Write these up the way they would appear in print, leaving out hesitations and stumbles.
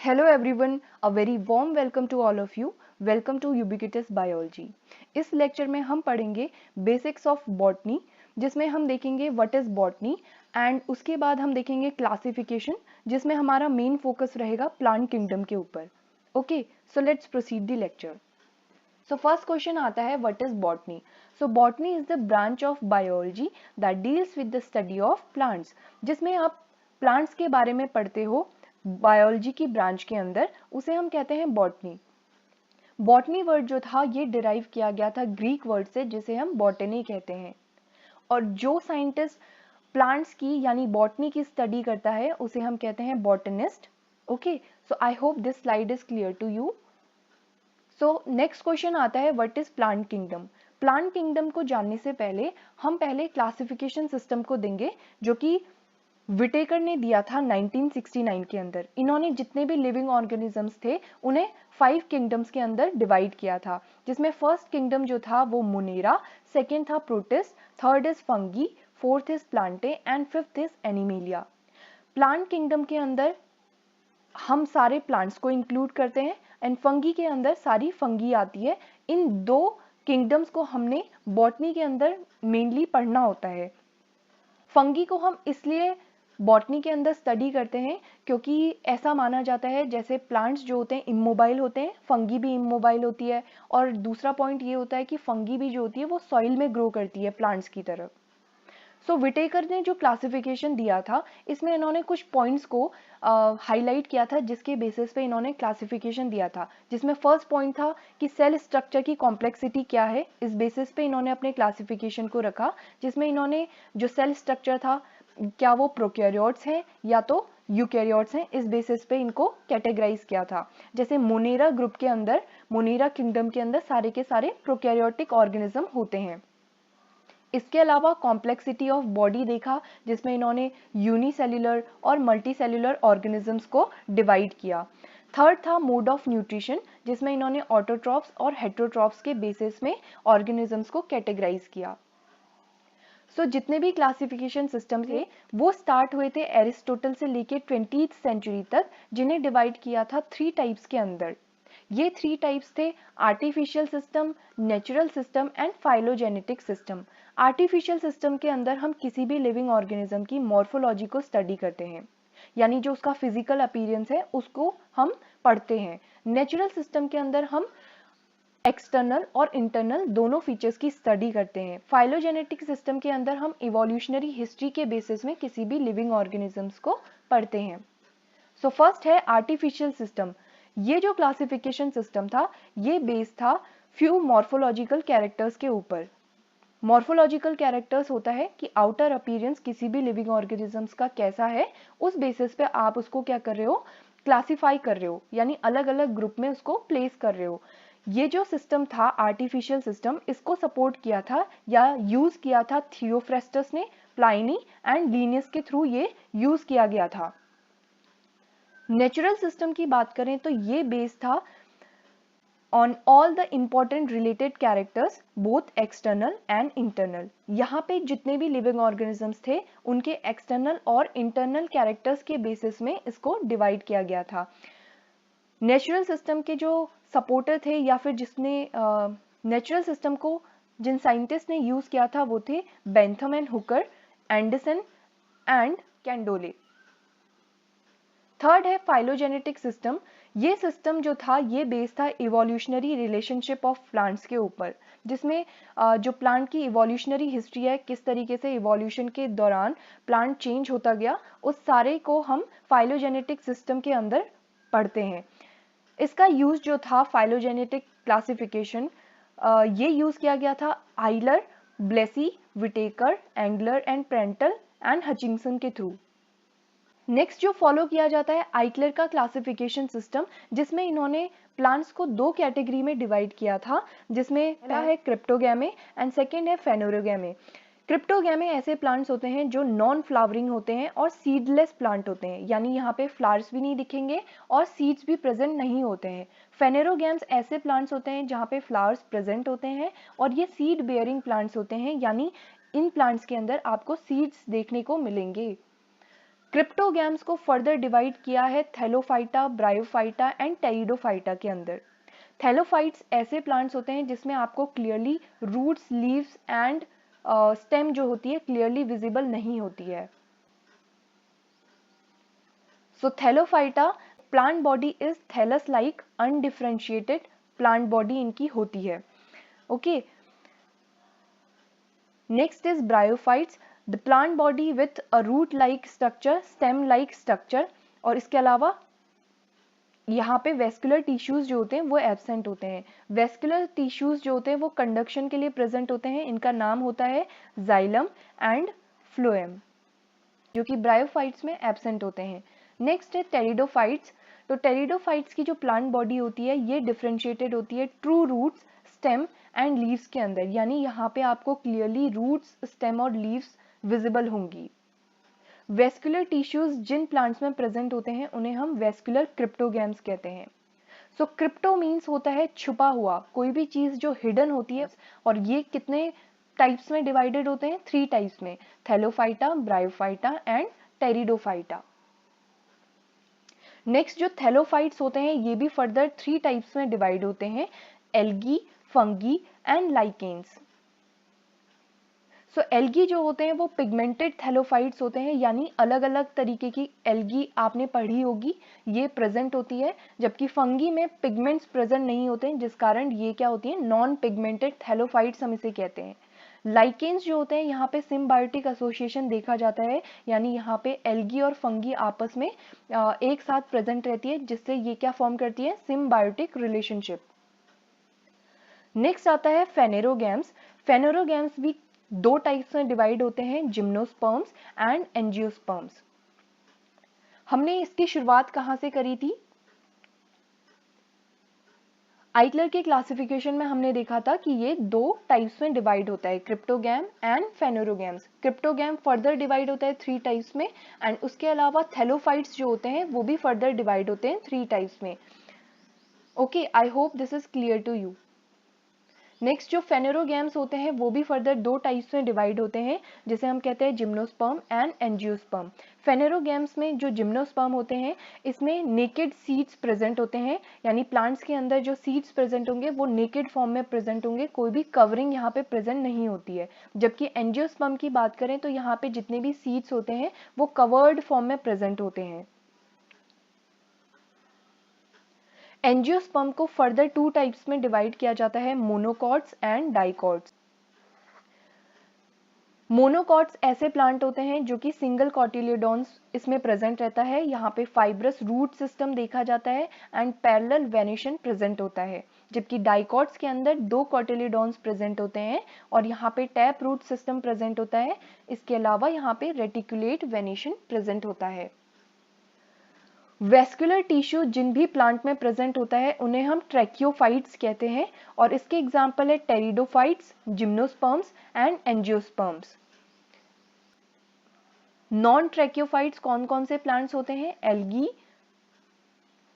Hello everyone, a very warm welcome to all of you. Welcome to Ubiquitous Biology. इस lecture में हम पढ़ेंगे basics of botany, जिसमें हम देखेंगे व्हाट इज बॉटनी एंड उसके बाद हम देखेंगे क्लासिफिकेशन, जिसमें हमारा मेन फोकस रहेगा प्लांट किंगडम के ऊपर. Okay, so let's proceed the lecture. So first question आता है what is botany? So botany is the branch of biology that deals with the study of plants. जिसमें आप plants के बारे में पढ़ते हो बायोलॉजी की ब्रांच के अंदर, उसे हम कहते हैं बॉटनी. बॉटनी वर्ड जो था ये डिराइव किया गया था ग्रीक वर्ड से, जिसे हम बॉटनी कहते हैं. और जो साइंटिस्ट प्लांट्स की यानी बॉटनी की स्टडी करता है उसे हम कहते हैं botanist. Okay, so I hope this slide is clear to you. So next question आता है what is plant kingdom. Plant kingdom को जानने से पहले हम पहले क्लासिफिकेशन सिस्टम को देंगे, जो कि विटेकर ने दिया था 1969 के अंदर. इन्होंने जितने भी लिविंग ऑर्गेनिजम्स थे उन्हें 5 किंगडम्स के अंदर डिवाइड किया था, जिसमें फर्स्ट किंगडम जो था वो मोनेरा, सेकेंड था protist, third is fungi, fourth is Plantae and fifth is animalia. Plant kingdom के अंदर हम सारे प्लांट्स को इंक्लूड करते हैं एंड फंगी के अंदर सारी फंगी आती है. इन दो किंगडम्स को हमने बॉटनी के अंदर मेनली पढ़ना होता है. फंगी को हम इसलिए बॉटनी के अंदर स्टडी करते हैं क्योंकि ऐसा माना जाता है जैसे प्लांट्स जो होते हैं इमोबाइल होते हैं, फंगी भी इमोबाइल होती है. और दूसरा पॉइंट ये होता है कि फंगी भी जो होती है वो सॉइल में ग्रो करती है प्लांट्स की तरह. सो विटेकर ने जो क्लासिफिकेशन दिया था इसमें इन्होंने कुछ पॉइंट्स को हाईलाइट किया था, जिसके बेसिस पे इन्होंने क्लासिफिकेशन दिया था. जिसमें फर्स्ट पॉइंट था कि सेल स्ट्रक्चर की कॉम्प्लेक्सिटी क्या है. इस बेसिस पे इन्होंने अपने क्लासिफिकेशन को रखा, जिसमें इन्होंने जो सेल स्ट्रक्चर था क्या वो प्रोकैरियोट्स हैं या तो यूकैरियोट्स हैं, इस बेसिस पे इनको कैटेगराइज किया था. जैसे मोनेरा ग्रुप के अंदर, मोनेरा किंगडम के अंदर सारे के सारे प्रोकैरियोटिक ऑर्गेनिज्म होते हैं. इसके अलावा कॉम्प्लेक्सिटी ऑफ बॉडी देखा, जिसमें इन्होंने यूनिसेल्युलर और मल्टीसेल्युलर ऑर्गेनिजम्स को डिवाइड किया. थर्ड था मोड ऑफ न्यूट्रिशन, जिसमें इन्होंने ऑटोट्रॉफ्स और हेटरोट्रॉफ्स के बेसिस में ऑर्गेनिजम्स को कैटेगराइज किया. सो जितने भी क्लासिफिकेशन सिस्टम थे वो स्टार्ट हुए थे एरिस्टोटल से लेके 20th सेंचुरी तक, जिन्हें डिवाइड किया था 3 टाइप्स के अंदर. ये 3 टाइप्स थे artificial system, natural system and phylogenetic system. Artificial system के अंदर हम किसी भी लिविंग ऑर्गेनिज्म की मॉर्फोलॉजी को स्टडी करते हैं, यानी जो उसका फिजिकल अपीयरेंस है उसको हम पढ़ते हैं. नेचुरल सिस्टम के अंदर हम एक्सटर्नल और इंटरनल दोनों फीचर्स की स्टडी करते हैं. फाइलोजेनेटिक सिस्टम के अंदर हम इवोल्यूशनरी हिस्ट्री के बेसिस में किसी भी लिविंग ऑर्गेनिजम्स को पढ़ते हैं. सो फर्स्ट है आर्टिफिशियल सिस्टम. ये जो क्लासिफिकेशन सिस्टम था ये बेस्ड था फ्यू मॉर्फोलॉजिकल कैरेक्टर्स के ऊपर. मॉर्फोलॉजिकल कैरेक्टर्स होता है कि आउटर अपीयरेंस किसी भी लिविंग ऑर्गेनिजम्स का कैसा है, उस बेसिस पे आप उसको क्या कर रहे हो, क्लासिफाई कर रहे हो, यानी अलग अलग ग्रुप में उसको प्लेस कर रहे हो. ये जो सिस्टम था आर्टिफिशियल सिस्टम, इसको सपोर्ट किया था या यूज किया था थियोफ्रेस्टस ने, प्लाइनी एंड लीनियस के थ्रू ये यूज किया गया था. नेचुरल सिस्टम की बात करें तो ये बेस था on all the important related characters both external and internal. यहाँ पे जितने भी लिविंग ऑर्गेनिजम्स थे उनके एक्सटर्नल और इंटरनल कैरेक्टर्स के बेसिस में इसको डिवाइड किया गया था. नेचुरल सिस्टम के जो सपोर्टर थे या फिर जिसने नेचुरल सिस्टम को जिन साइंटिस्ट ने यूज किया था वो थे Bentham and Hooker, Anderson and Candolle. Third है फाइलोजेनेटिक सिस्टम. ये सिस्टम जो था ये बेस्ड था इवोल्यूशनरी रिलेशनशिप ऑफ प्लांट्स के ऊपर, जिसमें जो प्लांट की इवोल्यूशनरी हिस्ट्री है, किस तरीके से इवोल्यूशन के दौरान प्लांट चेंज होता गया, उस सारे को हम फाइलोजेनेटिक सिस्टम के अंदर पढ़ते हैं. इसका यूज जो था फाइलोजेनेटिक क्लासिफिकेशन, ये यूज किया गया था Eichler, Bessey, Whittaker, Engler and Prantl and Hutchinson के थ्रू. नेक्स्ट जो फॉलो किया जाता है आइटलर का क्लासिफिकेशन सिस्टम, जिसमें इन्होंने प्लांट्स को 2 कैटेगरी में डिवाइड किया था, जिसमें पहला है क्रिप्टोगैमे एंड सेकेंड है फेनोरोगैमे. क्रिप्टोगैमे ऐसे प्लांट्स होते हैं जो नॉन फ्लावरिंग होते हैं और सीडलेस प्लांट होते हैं, यानी यहाँ पे फ्लावर्स भी नहीं दिखेंगे और सीड्स भी प्रेजेंट नहीं होते हैं. फेनेरोगैम्स ऐसे प्लांट्स होते हैं जहाँ पे फ्लावर्स प्रेजेंट होते हैं और ये सीड बेयरिंग प्लांट्स होते हैं, यानी इन प्लांट्स के अंदर आपको सीड्स देखने को मिलेंगे. क्रिप्टोगैम्स को फर्दर डिवाइड किया है थैलोफाइटा, ब्रायोफाइटा एंड टेरिडोफाइटा के अंदर। थैलोफाइट्स ऐसे प्लांट्स होते हैं जिसमें आपको clearly roots, leaves and stem जो होती है क्लियरली विजिबल नहीं होती है। So Thallophyta plant body is thallus like undifferentiated plant body इनकी होती है। Okay, next is bryophytes, the plant body with a root like structure, stem like structure, और इसके अलावा यहाँ पे वेस्कुलर टिश्यूज जो होते हैं वो एब्सेंट होते हैं। वेस्कुलर टिश्यूज जो होते हैं वो कंडक्शन के लिए प्रेजेंट होते हैं, इनका नाम होता है जाइलम एंड फ्लोएम, जो कि ब्रायोफाइट्स में एब्सेंट होते हैं। नेक्स्ट है टेरिडोफाइट्स। तो टेरिडोफाइट्स की जो प्लांट बॉडी होती है ये डिफरेंशिएटेड होती है true roots, stem and leaves के अंदर, यानी यहाँ पे आपको क्लियरली रूट्स, स्टेम और लीव्स विजिबल होंगी। वेस्कुलर टिश्यूज जिन प्लांट्स में प्रेजेंट होते हैं उन्हें हम वेस्कुलर क्रिप्टोगैम्स कहते हैं। सो क्रिप्टो मीन्स होता है छुपा हुआ, कोई भी चीज जो हिडन होती है। और ये कितने टाइप्स में डिवाइडेड होते हैं? 3 टाइप्स में, Thallophyta, bryophyta and pteridophyta. Next जो थैलोफाइट्स होते हैं ये भी फर्दर 3 टाइप्स में डिवाइड होते हैं, algae, fungi and lichens. So algae जो होते हैं वो पिगमेंटेड थैलोफाइट्स होते हैं, यानी अलग अलग तरीके की एल्गी आपने पढ़ी होगी, ये प्रेजेंट होती है, जबकि फंगी में पिगमेंट्स प्रेजेंट नहीं होते हैं, जिस कारण ये क्या होती है, नॉन पिगमेंटेड थैलोफाइट्स हम इसे कहते हैं। लाइकेन्स जो होते हैं यहाँ पे सिम्बायोटिक एसोसिएशन देखा जाता है, यानी यहाँ पे एल्गी और फंगी आपस में एक साथ प्रेजेंट रहती है, जिससे ये क्या फॉर्म करती है, सिम्बायोटिक रिलेशनशिप। नेक्स्ट आता है फेनेरोगैम्स। फेनेरोगैम्स भी 2 टाइप्स में डिवाइड होते हैं, जिम्नोस्पर्म्स एंड एंजियोस्पर्म्स। हमने इसकी शुरुआत कहां से करी थी? आइटलर के क्लासिफिकेशन में हमने देखा था कि ये 2 टाइप्स में डिवाइड होता है, cryptogam and phanerogams. Cryptogam further divide होता है 3 टाइप्स में, एंड उसके अलावा थैलोफाइट्स जो होते हैं वो भी फर्दर डिवाइड होते हैं 3 टाइप्स में। Okay, I hope this is clear to you. Next जो फेनेरोगैम्स होते हैं वो भी फर्दर 2 टाइप्स में डिवाइड होते हैं, जिसे हम कहते हैं जिम्नोस्पर्म एंड एंजियोस्पर्म। फेनेरोगैम्स में जो जिम्नोस्पर्म होते हैं इसमें नेकेड सीड्स प्रेजेंट होते हैं, यानी प्लांट्स के अंदर जो सीड्स प्रेजेंट होंगे वो नेकेड फॉर्म में प्रेजेंट होंगे, कोई भी कवरिंग यहाँ पे प्रेजेंट नहीं होती है। जबकि एंजियोस्पर्म की बात करें तो यहाँ पे जितने भी सीड्स होते हैं वो कवर्ड फॉर्म में प्रेजेंट होते हैं। एंजियोस्पर्म को फर्दर 2 टाइप्स में डिवाइड किया जाता है, मोनोकॉट्स एंड डाइकॉट्स। मोनोकॉट्स ऐसे प्लांट होते हैं जो कि सिंगल कॉटिलिडोन्स इसमें प्रेजेंट रहता है, यहाँ पे फाइब्रस रूट सिस्टम देखा जाता है एंड पैरेलल वेनेशन प्रेजेंट होता है। जबकि डाइकॉट्स के अंदर 2 कॉटिलिडोन्स प्रेजेंट होते हैं और यहाँ पे टैप रूट सिस्टम प्रेजेंट होता है। इसके अलावा यहाँ पे रेटिकुलेट वेनेशन प्रेजेंट होता है। वेस्कुलर टिश्यू जिन भी प्लांट में प्रेजेंट होता है उन्हें हम ट्रैकियोफाइट्स कहते हैं, और इसके एग्जाम्पल है pteridophytes, gymnosperms and angiosperms. Non tracheophytes कौन कौन से प्लांट्स होते हैं? Algae,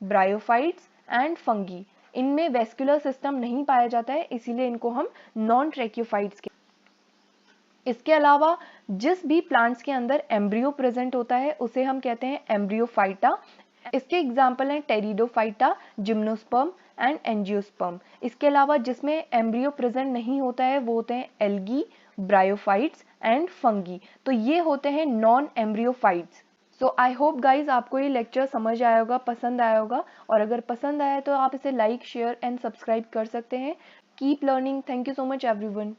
bryophytes and fungi. इनमें वेस्कुलर सिस्टम नहीं पाया जाता है, इसीलिए इनको हम नॉन ट्रैकियोफाइट्स कहते हैं। इसके अलावा जिस भी प्लांट्स के अंदर एम्ब्रियो प्रेजेंट होता है उसे हम कहते हैं एम्ब्रियोफाइटा। इसके एग्जाम्पल हैं टेरिडोफाइटा, जिम्नोस्पर्म एंड एंजियोस्पर्म। इसके अलावा जिसमें एम्ब्रियो प्रेजेंट नहीं होता है वो होते हैं एल्गी, ब्रायोफाइट्स एंड फंगी। तो ये होते हैं non embryophytes. So I hope guys आपको ये लेक्चर समझ आया होगा, पसंद आया होगा, और अगर पसंद आया तो आप इसे लाइक, शेयर एंड सब्सक्राइब कर सकते हैं। Keep learning. Thank you so much everyone.